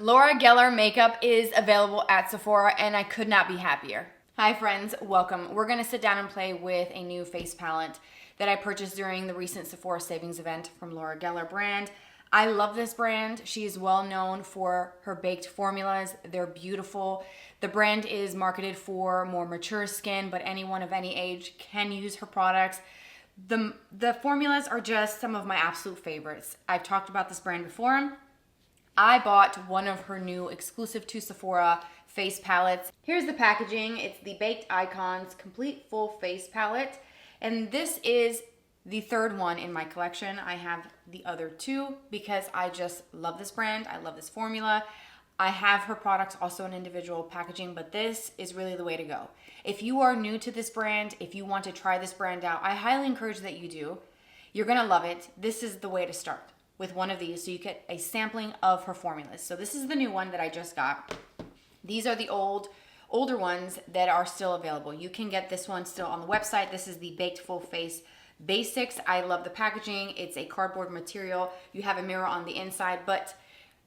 Laura Geller makeup is available at Sephora and I could not be happier. Hi friends, welcome. We're gonna sit down and play with a new face palette that I purchased during the recent Sephora savings event from Laura Geller brand. I love this brand. She is well known for her baked formulas. They're beautiful. The brand is marketed for more mature skin, but anyone of any age can use her products. The formulas are just some of my absolute favorites. I've talked about this brand before. I bought one of her new exclusive to Sephora face palettes. Here's the packaging. It's the Baked Icons Complete Full Face Palette. And this is the third one in my collection. I have the other two because I just love this brand. I love this formula. I have her products also in individual packaging, but this is really the way to go. If you are new to this brand, if you want to try this brand out, I highly encourage that you do. You're gonna love it. This is the way to start with one of these so you get a sampling of her formulas. So this is the new one that I just got. These are the older ones that are still available. You can get this one still on the website. This is the Baked Full Face Basics. I love the packaging. It's a cardboard material. You have a mirror on the inside, but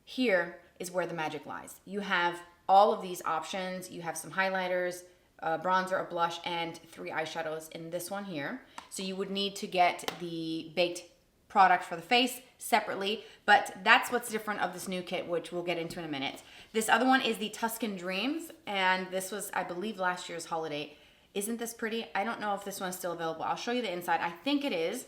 here is where the magic lies. You have all of these options. You have some highlighters, a bronzer, a blush, and 3 eyeshadows in this one here. So you would need to get the baked product for the face separately, but that's what's different of this new kit, which we'll get into in a minute. This other one is the Tuscan Dreams, and this was, I believe, last year's holiday. Isn't this pretty? I don't know if this one's still available. I'll show you the inside. I think it is.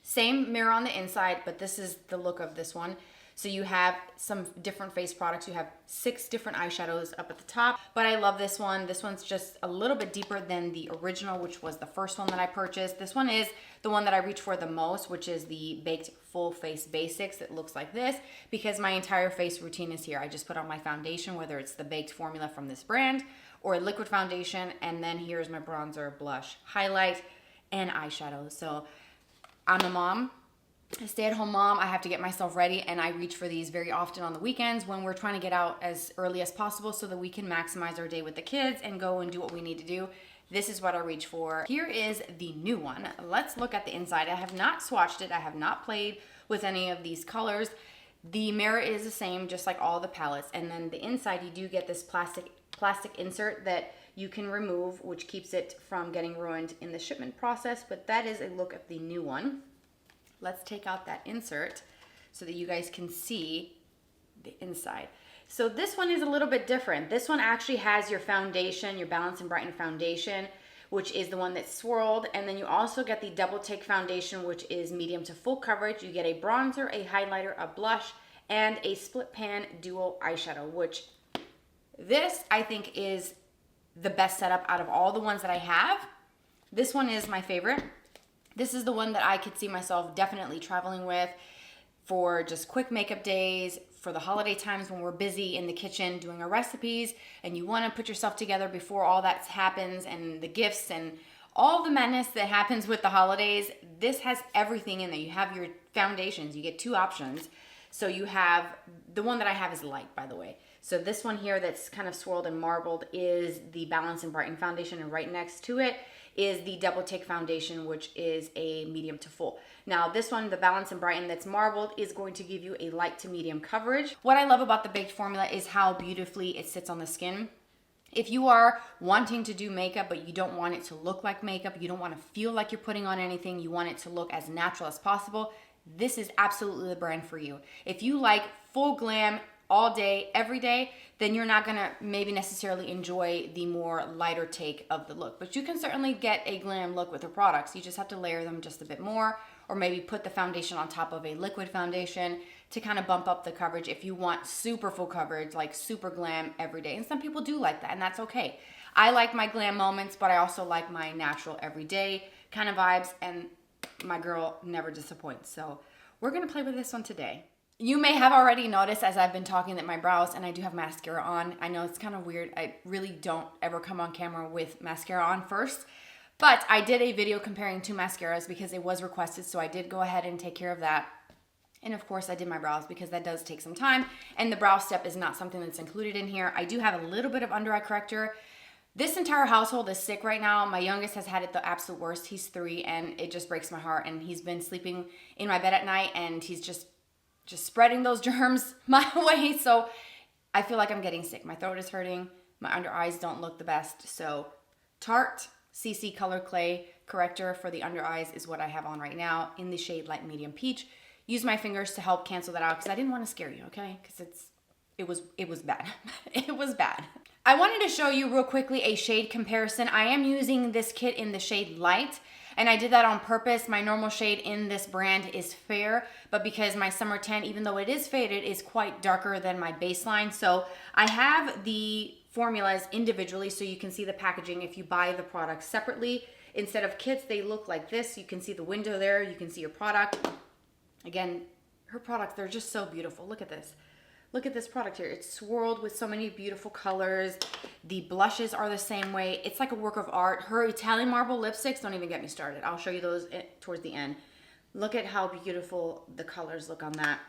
Same mirror on the inside, but this is the look of this one. So you have some different face products. You have 6 different eyeshadows up at the top, but I love this one. This one's just a little bit deeper than the original, which was the first one that I purchased. This one is the one that I reach for the most, which is the Baked Full Face Basics. It looks like this because my entire face routine is here. I just put on my foundation, whether it's the baked formula from this brand or a liquid foundation, and then here's my bronzer, blush, highlight, and eyeshadow. So I'm a mom, a stay-at-home mom. I have to get myself ready, and I reach for these very often on the weekends when we're trying to get out as early as possible so that we can maximize our day with the kids and go and do what we need to do. This is what I reach for. Here is the new one. Let's look at the inside. I have not swatched it. I have not played with any of these colors. The mirror is the same, just like all the palettes. And then the inside, you do get this plastic insert that you can remove, which keeps it from getting ruined in the shipment process. But that is a look at the new one. Let's take out that insert so that you guys can see the inside. So this one is a little bit different. This one actually has your foundation, your Balance and Brighten foundation, which is the one that's swirled. And then you also get the Double Take foundation, which is medium to full coverage. You get a bronzer, a highlighter, a blush, and a split pan dual eyeshadow, which this I think is the best setup out of all the ones that I have. This one is my favorite. This is the one that I could see myself definitely traveling with for just quick makeup days, for the holiday times when we're busy in the kitchen doing our recipes and you want to put yourself together before all that happens and the gifts and all the madness that happens with the holidays. This has everything in there. You have your foundations. You get 2 options. So you have, the one that I have is light, by the way. So this one here that's kind of swirled and marbled is the Balance and Brighten foundation, and right next to it is the Double Take foundation, which is a medium to full. Now this one, the Balance and Brighten that's marbled, is going to give you a light to medium coverage. What I love about the baked formula is how beautifully it sits on the skin. If you are wanting to do makeup, but you don't want it to look like makeup, you don't want to feel like you're putting on anything, you want it to look as natural as possible, this is absolutely the brand for you. If you like full glam all day, every day, then you're not gonna maybe necessarily enjoy the more lighter take of the look. But you can certainly get a glam look with her products. You just have to layer them just a bit more, or maybe put the foundation on top of a liquid foundation to kind of bump up the coverage if you want super full coverage, like super glam every day. And some people do like that, and that's okay. I like my glam moments, but I also like my natural everyday kind of vibes, and my girl never disappoints. So we're gonna play with this one today. You may have already noticed as I've been talking that my brows, and I do have mascara on. I know it's kind of weird. I really don't ever come on camera with mascara on first, but I did a video comparing 2 mascaras because it was requested, so I did go ahead and take care of that. And of course I did my brows because that does take some time, and the brow step is not something that's included in here. I do have a little bit of under eye corrector. This entire household is sick right now. My youngest has had it the absolute worst. He's 3, and it just breaks my heart, and he's been sleeping in my bed at night, and he's just just spreading those germs my way. So I feel like I'm getting sick. My throat is hurting. My under eyes don't look the best. So Tarte CC Color Clay Corrector for the under eyes is what I have on right now in the shade Light Medium Peach. Use my fingers to help cancel that out because I didn't want to scare you, okay? Because it was bad. It was bad. I wanted to show you real quickly a shade comparison. I am using this kit in the shade Light, and I did that on purpose. My normal shade in this brand is Fair, but because my Summer 10, even though it is faded, is quite darker than my baseline. So I have the formulas individually so you can see the packaging if you buy the product separately. Instead of kits, they look like this. You can see the window there. You can see your product. Again, her products, they're just so beautiful. Look at this. Look at this product here. It's swirled with so many beautiful colors. The blushes are the same way. It's like a work of art. Her Italian marble lipsticks, don't even get me started. I'll show you those towards the end. Look at how beautiful the colors look on that.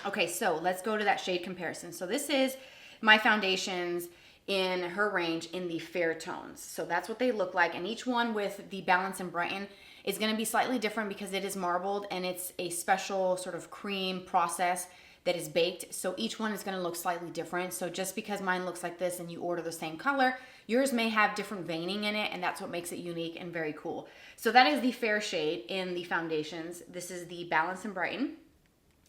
Okay, so let's go to that shade comparison. So this is my foundations in her range in the fair tones. So that's what they look like. And each one with the Balance and Brighten is gonna be slightly different because it is marbled and it's a special sort of cream process that is baked. So each one is gonna look slightly different. So just because mine looks like this and you order the same color, yours may have different veining in it, and that's what makes it unique and very cool. So that is the fair shade in the foundations. This is the Balance and Brighten.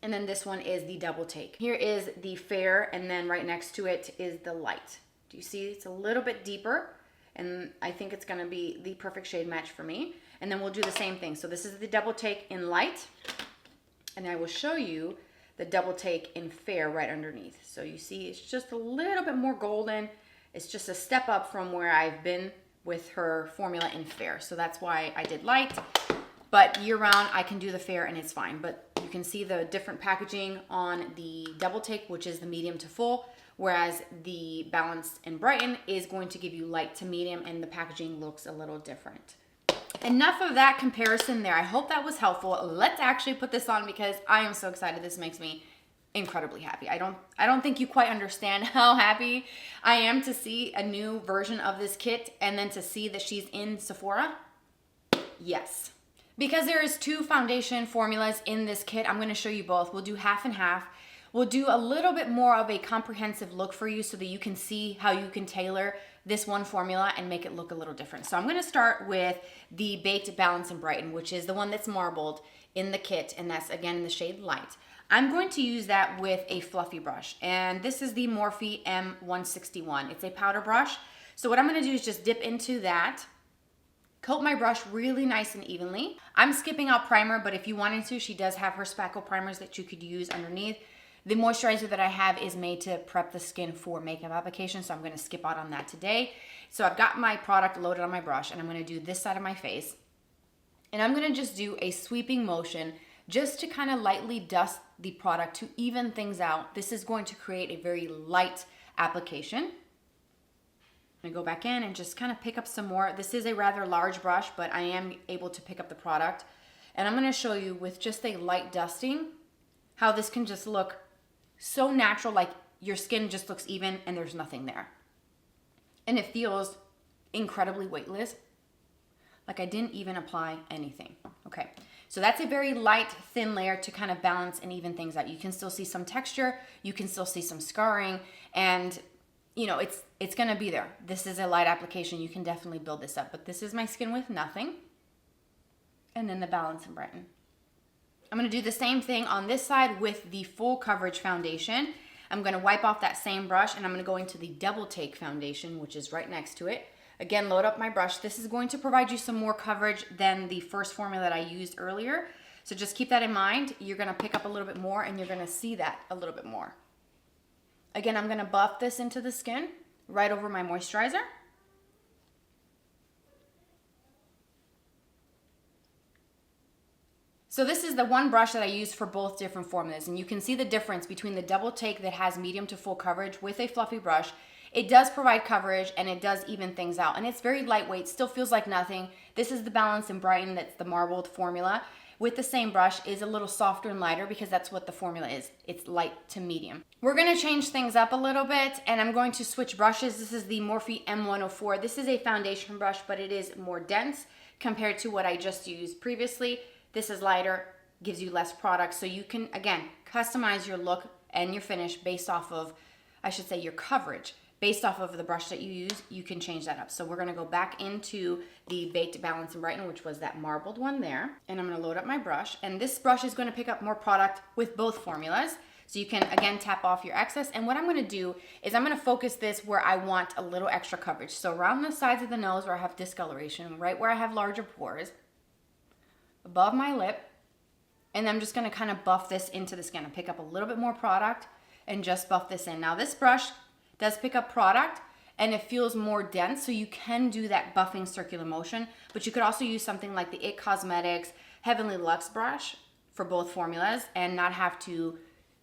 And then this one is the Double Take. Here is the fair, and then right next to it is the light. Do you see? It's a little bit deeper, and I think it's gonna be the perfect shade match for me. And then we'll do the same thing. So this is the Double Take in light, and I will show you the Double Take in fair right underneath. So you see it's just a little bit more golden. It's just a step up from where I've been with her formula in fair. So that's why I did light, but year round I can do the fair and it's fine. But you can see the different packaging on the Double Take, which is the medium to full, whereas the Balance and Brighten is going to give you light to medium, and the packaging looks a little different. Enough of that comparison there. I hope that was helpful. Let's actually put this on because I am so excited. This makes me incredibly happy. I don't think you quite understand how happy I am to see a new version of this kit and then to see that she's in Sephora. Yes. Because there is 2 foundation formulas in this kit, I'm going to show you both. We'll do half and half. We'll do a little bit more of a comprehensive look for you so that you can see how you can tailor this one formula and make it look a little different. So I'm going to start with the Baked Balance and Brighten, which is the one that's marbled in the kit, and that's again in the shade Light. I'm going to use that with a fluffy brush, and this is the Morphe M161. It's a powder brush. So what I'm going to do is just dip into that, coat my brush really nice and evenly. I'm skipping out primer, but if you wanted to, she does have her spackle primers that you could use underneath. The moisturizer that I have is made to prep the skin for makeup application, so I'm going to skip out on that today. So I've got my product loaded on my brush, and I'm going to do this side of my face. And I'm going to just do a sweeping motion just to kind of lightly dust the product to even things out. This is going to create a very light application. I'm going to go back in and just kind of pick up some more. This is a rather large brush, but I am able to pick up the product. And I'm going to show you with just a light dusting how this can just look so natural, like your skin just looks even and there's nothing there. And it feels incredibly weightless, like I didn't even apply anything. Okay, so that's a very light, thin layer to kind of balance and even things out. You can still see some texture, you can still see some scarring, and you know, it's gonna be there. This is a light application, you can definitely build this up, but this is my skin with nothing. And then the Balance and Brighten. I'm going to do the same thing on this side with the full coverage foundation. I'm going to wipe off that same brush, and I'm going to go into the Double Take foundation, which is right next to it. Again, load up my brush. This is going to provide you some more coverage than the first formula that I used earlier. So just keep that in mind. You're going to pick up a little bit more, and you're going to see that a little bit more. Again, I'm going to buff this into the skin right over my moisturizer. So this is the one brush that I use for both different formulas, and you can see the difference between the Double Take that has medium to full coverage with a fluffy brush. It does provide coverage and it does even things out, and it's very lightweight, still feels like nothing. This is the Balance and Brighten, that's the marbled formula. With the same brush is a little softer and lighter because that's what the formula is. It's light to medium. We're gonna change things up a little bit, and I'm going to switch brushes. This is the Morphe M104. This is a foundation brush, but it is more dense compared to what I just used previously. This is lighter, gives you less product, so you can, again, customize your look and your finish based off of, I should say, your coverage. Based off of the brush that you use, you can change that up. So we're gonna go back into the Baked Balance and Brighten, which was that marbled one there. And I'm gonna load up my brush. And this brush is gonna pick up more product with both formulas. So you can, again, tap off your excess. And what I'm gonna do is I'm gonna focus this where I want a little extra coverage. So around the sides of the nose where I have discoloration, right where I have larger pores, above my lip, and I'm just gonna kind of buff this into the skin. I'll pick up a little bit more product and just buff this in. Now this brush does pick up product and it feels more dense, so you can do that buffing circular motion, but you could also use something like the It Cosmetics Heavenly Luxe brush for both formulas and not have to,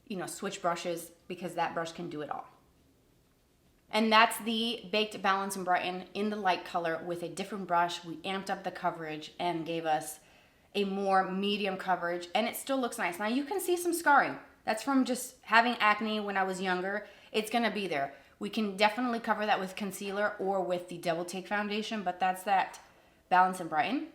you know, switch brushes, because that brush can do it all. And that's the Baked Balance and Brighten in the light color with a different brush. We amped up the coverage and gave us a more medium coverage, and it still looks nice. Now you can see some scarring. That's from just having acne when I was younger. It's gonna be there. We can definitely cover that with concealer or with the Double Take foundation, but that's that Balance and Brighten.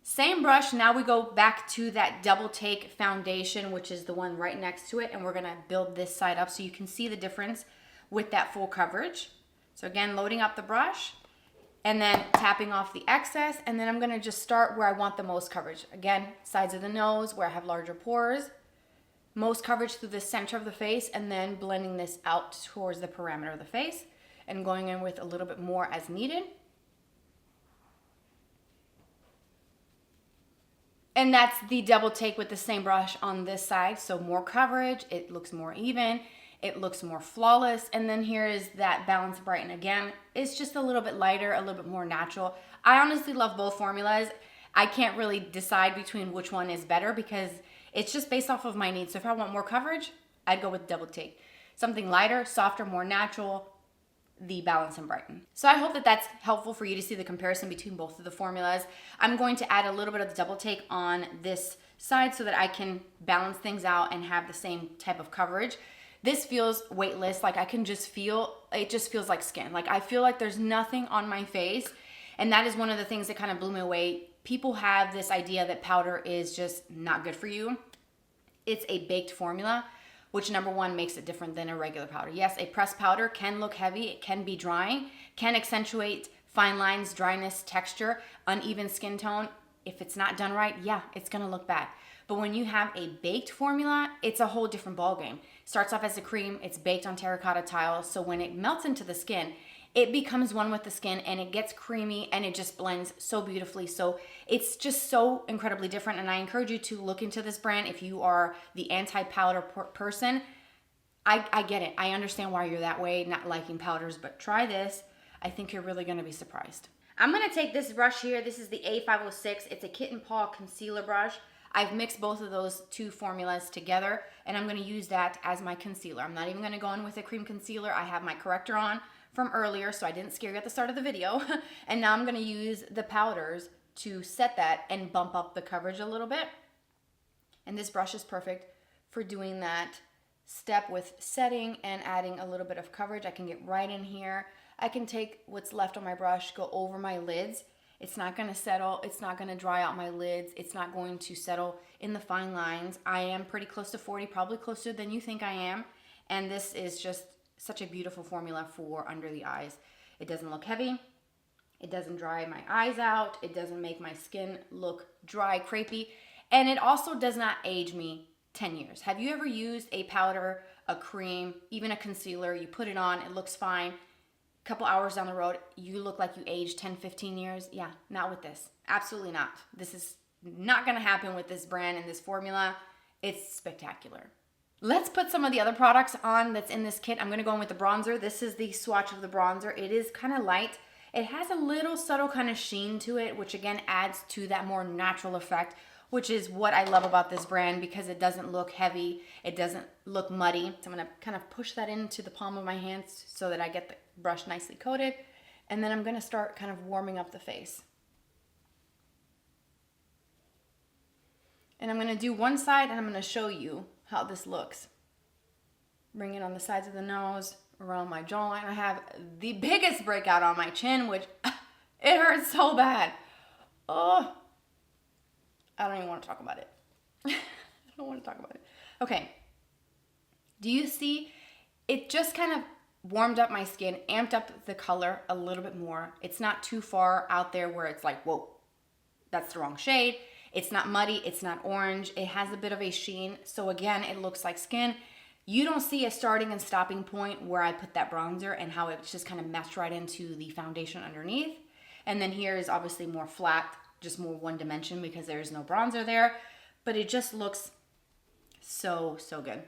Same brush, now we go back to that Double Take foundation, which is the one right next to it, and we're gonna build this side up so you can see the difference with that full coverage. So again, loading up the brush and then tapping off the excess, and then I'm gonna just start where I want the most coverage. Again, sides of the nose where I have larger pores, most coverage through the center of the face, and then blending this out towards the perimeter of the face and going in with a little bit more as needed. And that's the Double Take with the same brush on this side. So more coverage, it looks more even, it looks more flawless. And then here is that Balance Brighten again. It's just a little bit lighter, a little bit more natural. I honestly love both formulas. I can't really decide between which one is better because it's just based off of my needs. So if I want more coverage, I'd go with Double Take. Something lighter, softer, more natural, the Balance and Brighten. So I hope that that's helpful for you to see the comparison between both of the formulas. I'm going to add a little bit of the Double Take on this side so that I can balance things out and have the same type of coverage. This feels weightless, like I can just feel, it just feels like skin. Like I feel like there's nothing on my face, and that is one of the things that kind of blew me away. People have this idea that powder is just not good for you. It's a baked formula, which number one makes it different than a regular powder. Yes, a pressed powder can look heavy, it can be drying, can accentuate fine lines, dryness, texture, uneven skin tone. If it's not done right, yeah, it's gonna look bad. But when you have a baked formula, it's a whole different ballgame. Starts off as a cream, it's baked on terracotta tile, so when it melts into the skin, it becomes one with the skin and it gets creamy and it just blends so beautifully. So it's just so incredibly different, and I encourage you to look into this brand if you are the anti-powder person. I get it. I understand why you're that way, not liking powders, but try this. I think you're really gonna be surprised. I'm gonna take this brush here. This is the A506. It's a kitten paw concealer brush. I've mixed both of those two formulas together, and I'm gonna use that as my concealer. I'm not even gonna go in with a cream concealer. I have my corrector on from earlier, so I didn't scare you at the start of the video. And now I'm gonna use the powders to set that and bump up the coverage a little bit. And this brush is perfect for doing that step with setting and adding a little bit of coverage. I can get right in here. I can take what's left on my brush, go over my lids. It's not gonna settle, it's not gonna dry out my lids, it's not going to settle in the fine lines. I am pretty close to 40, probably closer than you think I am. And this is just such a beautiful formula for under the eyes. It doesn't look heavy, it doesn't dry my eyes out, it doesn't make my skin look dry, crepey, and it also does not age me 10 years. Have you ever used a powder, a cream, even a concealer, you put it on, it looks fine, couple hours down the road, you look like you aged 10, 15 years. Yeah, not with this. Absolutely not. This is not gonna happen with this brand and this formula. It's spectacular. Let's put some of the other products on that's in this kit. I'm gonna go in with the bronzer. This is the swatch of the bronzer. It is kind of light. It has a little subtle kind of sheen to it, which again adds to that more natural effect, which is what I love about this brand because it doesn't look heavy. It doesn't look muddy. So I'm gonna kind of push that into the palm of my hands so that I get the brush nicely coated. And then I'm gonna start kind of warming up the face. And I'm gonna do one side and I'm gonna show you how this looks. Bring it on the sides of the nose, around my jawline. I have the biggest breakout on my chin, which it hurts so bad. Oh, I don't even want to talk about it. I don't want to talk about it. Okay, Do you see? It just kind of warmed up my skin, amped up the color a little bit more. It's not too far out there where it's like, whoa, that's the wrong shade. It's not muddy, it's not orange. It has a bit of a sheen. So again, it looks like skin. You don't see a starting and stopping point where I put that bronzer and how it just kind of meshed right into the foundation underneath. And then here is obviously more flat, just more one dimension because there is no bronzer there. But it just looks so, so good.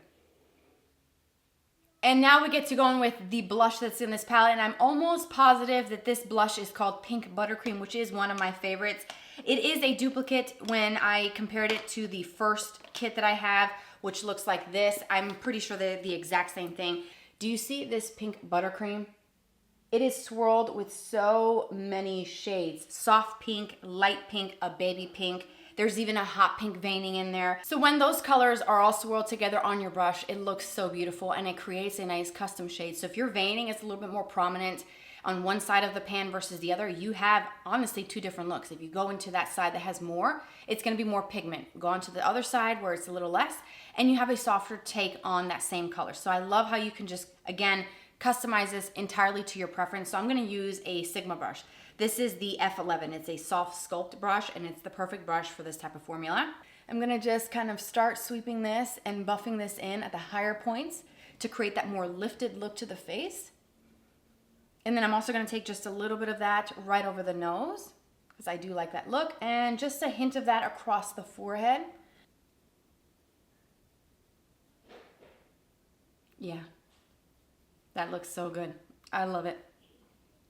And now we get to go in with the blush that's in this palette, and I'm almost positive that this blush is called Pink Buttercream, which is one of my favorites. It is a duplicate when I compared it to the first kit that I have, which looks like this. I'm pretty sure they're the exact same thing. Do you see this Pink Buttercream? It is swirled with so many shades. Soft pink, light pink, a baby pink. There's even a hot pink veining in there. So when those colors are all swirled together on your brush, it looks so beautiful and it creates a nice custom shade. So if your veining is a little bit more prominent on one side of the pan versus the other, you have honestly two different looks. If you go into that side that has more, it's gonna be more pigment. Go on to the other side where it's a little less, and you have a softer take on that same color. So I love how you can just, again, customize this entirely to your preference. So I'm gonna use a Sigma brush. This is the F11. It's a soft sculpt brush and it's the perfect brush for this type of formula. I'm gonna just kind of start sweeping this and buffing this in at the higher points to create that more lifted look to the face. And then I'm also gonna take just a little bit of that right over the nose because I do like that look, and just a hint of that across the forehead. Yeah, that looks so good. I love it.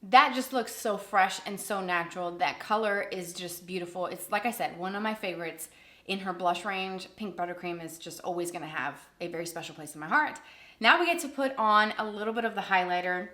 That just looks so fresh and so natural. That color is just beautiful. It's, like I said, one of my favorites in her blush range. Pink Buttercream is just always gonna have a very special place in my heart. Now we get to put on a little bit of the highlighter.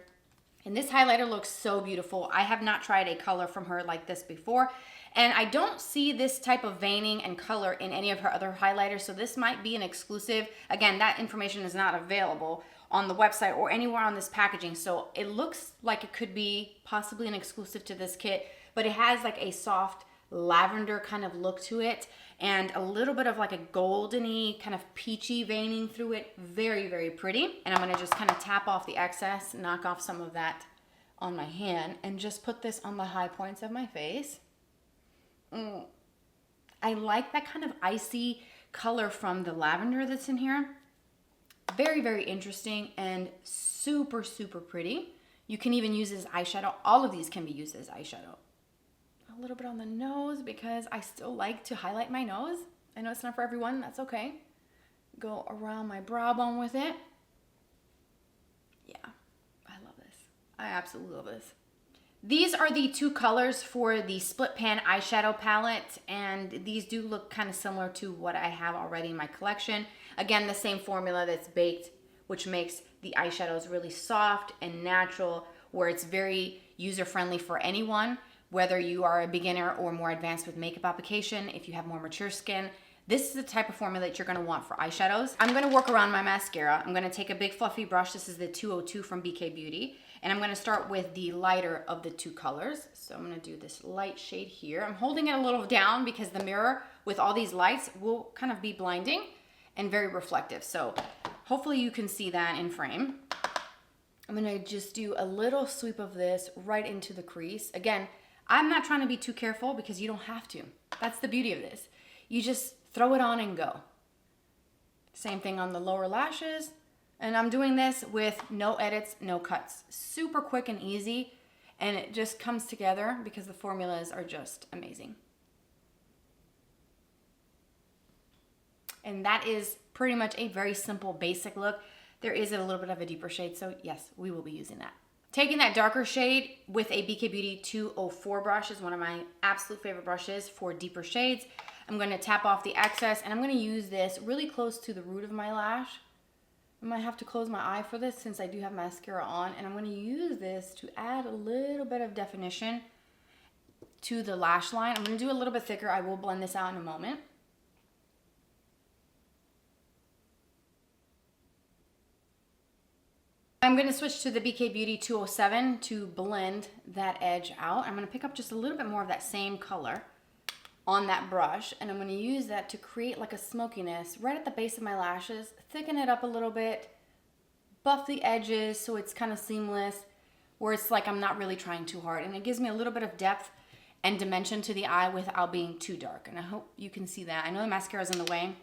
And this highlighter looks so beautiful. I have not tried a color from her like this before. And I don't see this type of veining and color in any of her other highlighters. So this might be an exclusive. Again, that information is not available on the website or anywhere on this packaging. So it looks like it could be possibly an exclusive to this kit, but it has like a soft lavender kind of look to it and a little bit of like a goldeny kind of peachy veining through it. Very, very pretty. And I'm gonna just kind of tap off the excess, knock off some of that on my hand, and just put this on the high points of my face. I like that kind of icy color from the lavender that's in here. Very, very interesting and super, super pretty. You can even use this eyeshadow. All of these can be used as eyeshadow. A little bit on the nose because I still like to highlight my nose. I know it's not for everyone, that's okay. Go around my brow bone with it. Yeah, I love this. I absolutely love this. These are the two colors for the split pan eyeshadow palette, and these do look kind of similar to what I have already in my collection. Again, the same formula that's baked, which makes the eyeshadows really soft and natural, where it's very user-friendly for anyone, whether you are a beginner or more advanced with makeup application. If you have more mature skin, this is the type of formula that you're gonna want for eyeshadows. I'm gonna work around my mascara. I'm gonna take a big fluffy brush. This is the 202 from BK Beauty. And I'm gonna start with the lighter of the two colors. So I'm gonna do this light shade here. I'm holding it a little down because the mirror with all these lights will kind of be blinding and very reflective. So hopefully you can see that in frame. I'm gonna just do a little sweep of this right into the crease. Again, I'm not trying to be too careful because you don't have to. That's the beauty of this. You just throw it on and go. Same thing on the lower lashes. And I'm doing this with no edits, no cuts. Super quick and easy. And it just comes together because the formulas are just amazing. And that is pretty much a very simple, basic look. There is a little bit of a deeper shade, so yes, we will be using that. Taking that darker shade with a BK Beauty 204 brush is one of my absolute favorite brushes for deeper shades. I'm gonna tap off the excess, and I'm gonna use this really close to the root of my lash. I might have to close my eye for this since I do have mascara on, and I'm gonna use this to add a little bit of definition to the lash line. I'm gonna do a little bit thicker. I will blend this out in a moment. I'm gonna switch to the BK Beauty 207 to blend that edge out. I'm gonna pick up just a little bit more of that same color on that brush, and I'm going to use that to create like a smokiness right at the base of my lashes, thicken it up a little bit, buff the edges so it's kind of seamless, where it's like I'm not really trying too hard, and it gives me a little bit of depth and dimension to the eye without being too dark. And I hope you can see that. I know the mascara is in the way,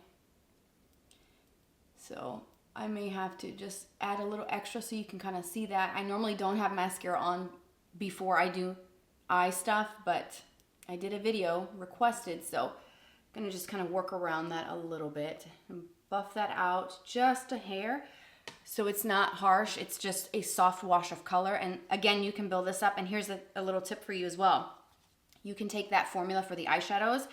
so I may have to just add a little extra so you can kind of see that. I normally don't have mascara on before I do eye stuff, but I did a video requested, so I'm gonna just kind of work around that a little bit and buff that out just a hair so it's not harsh. It's just a soft wash of color. And again, you can build this up, and here's a little tip for you as well. You can take that formula for the eyeshadows,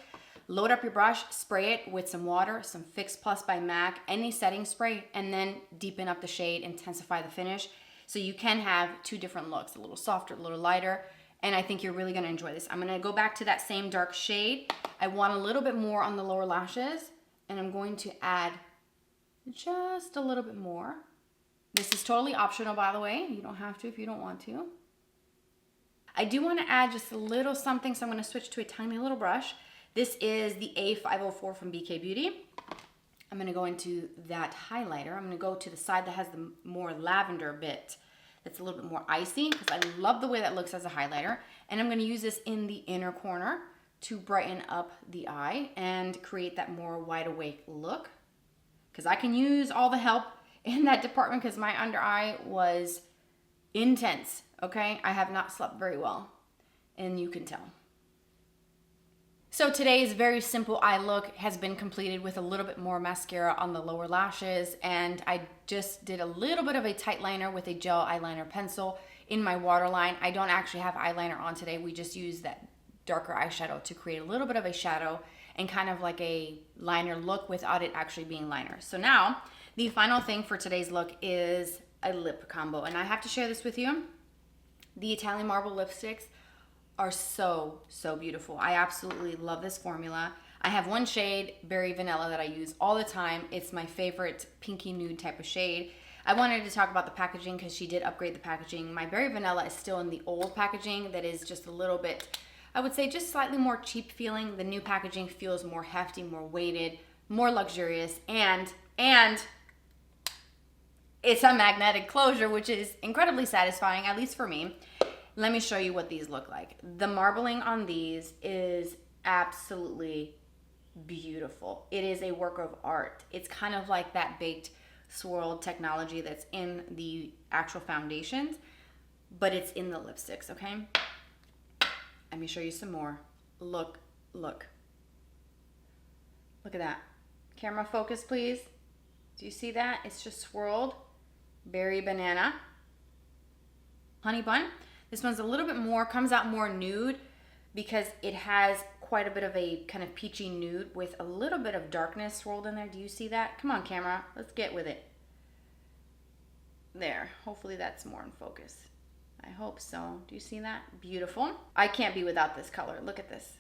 load up your brush, spray it with some water, some Fix Plus by MAC, any setting spray, and then deepen up the shade, intensify the finish. So you can have two different looks, a little softer, a little lighter, and I think you're really gonna enjoy this. I'm gonna go back to that same dark shade. I want a little bit more on the lower lashes, and I'm going to add just a little bit more. This is totally optional, by the way. You don't have to if you don't want to. I do want to add just a little something, so I'm going to switch to a tiny little brush. This is the A504 from BK Beauty. I'm going to go into that highlighter. I'm going to go to the side that has the more lavender bit. That's a little bit more icy, because I love the way that looks as a highlighter. And I'm going to use this in the inner corner to brighten up the eye and create that more wide awake look. Because I can use all the help in that department, because my under eye was intense, okay? I have not slept very well, and you can tell. So today's very simple eye look has been completed with a little bit more mascara on the lower lashes, and I just did a little bit of a tight liner with a gel eyeliner pencil in my waterline. I don't actually have eyeliner on today. We just used that darker eyeshadow to create a little bit of a shadow and kind of like a liner look without it actually being liner. So now, the final thing for today's look is a lip combo, and I have to share this with you. The Italian Marble lipsticks are so, so beautiful. I absolutely love this formula. I have one shade, Berry Vanilla, that I use all the time. It's my favorite pinky nude type of shade. I wanted to talk about the packaging because she did upgrade the packaging. My Berry Vanilla is still in the old packaging that is just a little bit, I would say, just slightly more cheap feeling. The new packaging feels more hefty, more weighted, more luxurious, and it's a magnetic closure, which is incredibly satisfying, at least for me. Let me show you what these look like. The marbling on these is absolutely beautiful. It is a work of art. It's kind of like that baked swirled technology that's in the actual foundations, but it's in the lipsticks, okay? Let me show you some more. Look. Look at that. Camera focus, please. Do you see that? It's just swirled. Berry Banana. Honey Bun. This one's a little bit more, comes out more nude because it has quite a bit of a kind of peachy nude with a little bit of darkness swirled in there. Do you see that? Come on, camera. Let's get with it. There. Hopefully that's more in focus. I hope so. Do you see that? Beautiful. I can't be without this color. Look at this.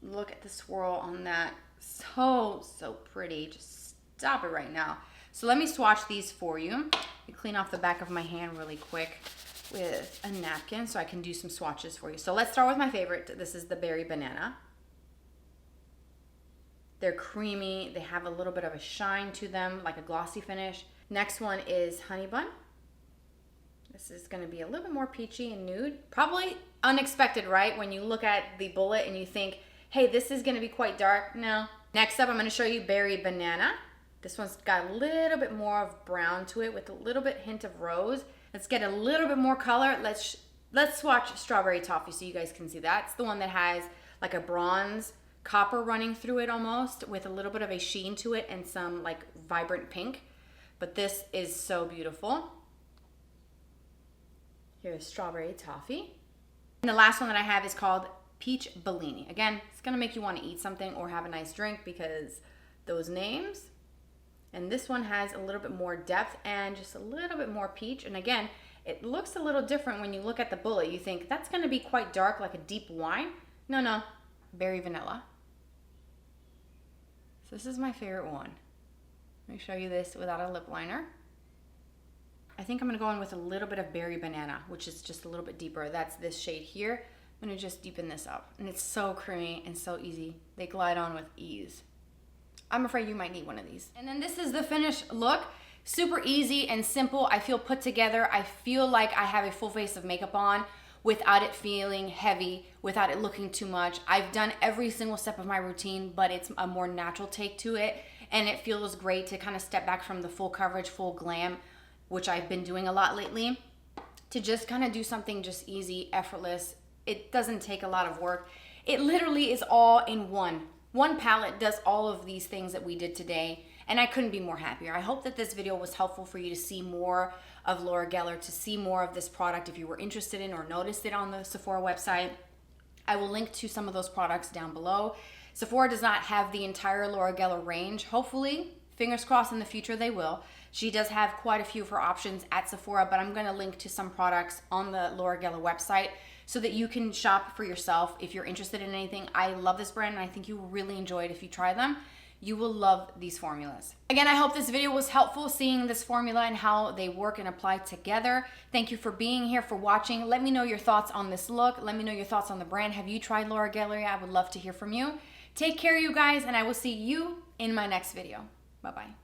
Look at the swirl on that. So, so pretty. Just stop it right now. So let me swatch these for you. I clean off the back of my hand really quick with a napkin so I can do some swatches for you. So let's start with my favorite. This is the Berry Banana. They're creamy. They have a little bit of a shine to them, like a glossy finish. Next one is Honey Bun. This is going to be a little bit more peachy and nude. Probably unexpected, right? When you look at the bullet and you think, hey, this is going to be quite dark. No. Next up, I'm going to show you Berry Banana. This one's got a little bit more of brown to it with a little bit hint of rose. Let's get a little bit more color. Let's swatch Strawberry Toffee so you guys can see that. It's the one that has like a bronze copper running through it almost with a little bit of a sheen to it and some like vibrant pink. But this is so beautiful. Here's Strawberry Toffee. And the last one that I have is called Peach Bellini. Again, it's gonna make you want to eat something or have a nice drink because those names. And this one has a little bit more depth and just a little bit more peach. And again, it looks a little different when you look at the bullet. You think that's gonna be quite dark, like a deep wine. No, Berry Vanilla. So this is my favorite one. Let me show you this without a lip liner. I think I'm gonna go in with a little bit of Berry Banana, which is just a little bit deeper. That's this shade here. I'm gonna just deepen this up. And it's so creamy and so easy. They glide on with ease. I'm afraid you might need one of these. And then this is the finished look. Super easy and simple. I feel put together. I feel like I have a full face of makeup on without it feeling heavy, without it looking too much. I've done every single step of my routine, but it's a more natural take to it. And it feels great to kind of step back from the full coverage, full glam, which I've been doing a lot lately, to just kind of do something just easy, effortless. It doesn't take a lot of work. It literally is all in one. One palette does all of these things that we did today, and I couldn't be more happier. I hope that this video was helpful for you to see more of Laura Geller, to see more of this product if you were interested in or noticed it on the Sephora website. I will link to some of those products down below. Sephora does not have the entire Laura Geller range. Hopefully, fingers crossed, in the future they will. She does have quite a few of her options at Sephora, but I'm going to link to some products on the Laura Geller website so that you can shop for yourself if you're interested in anything. I love this brand, and I think you will really enjoy it if you try them. You will love these formulas. Again, I hope this video was helpful, seeing this formula and how they work and apply together. Thank you for being here, for watching. Let me know your thoughts on this look. Let me know your thoughts on the brand. Have you tried Laura Geller? I would love to hear from you. Take care, you guys, and I will see you in my next video. Bye-bye.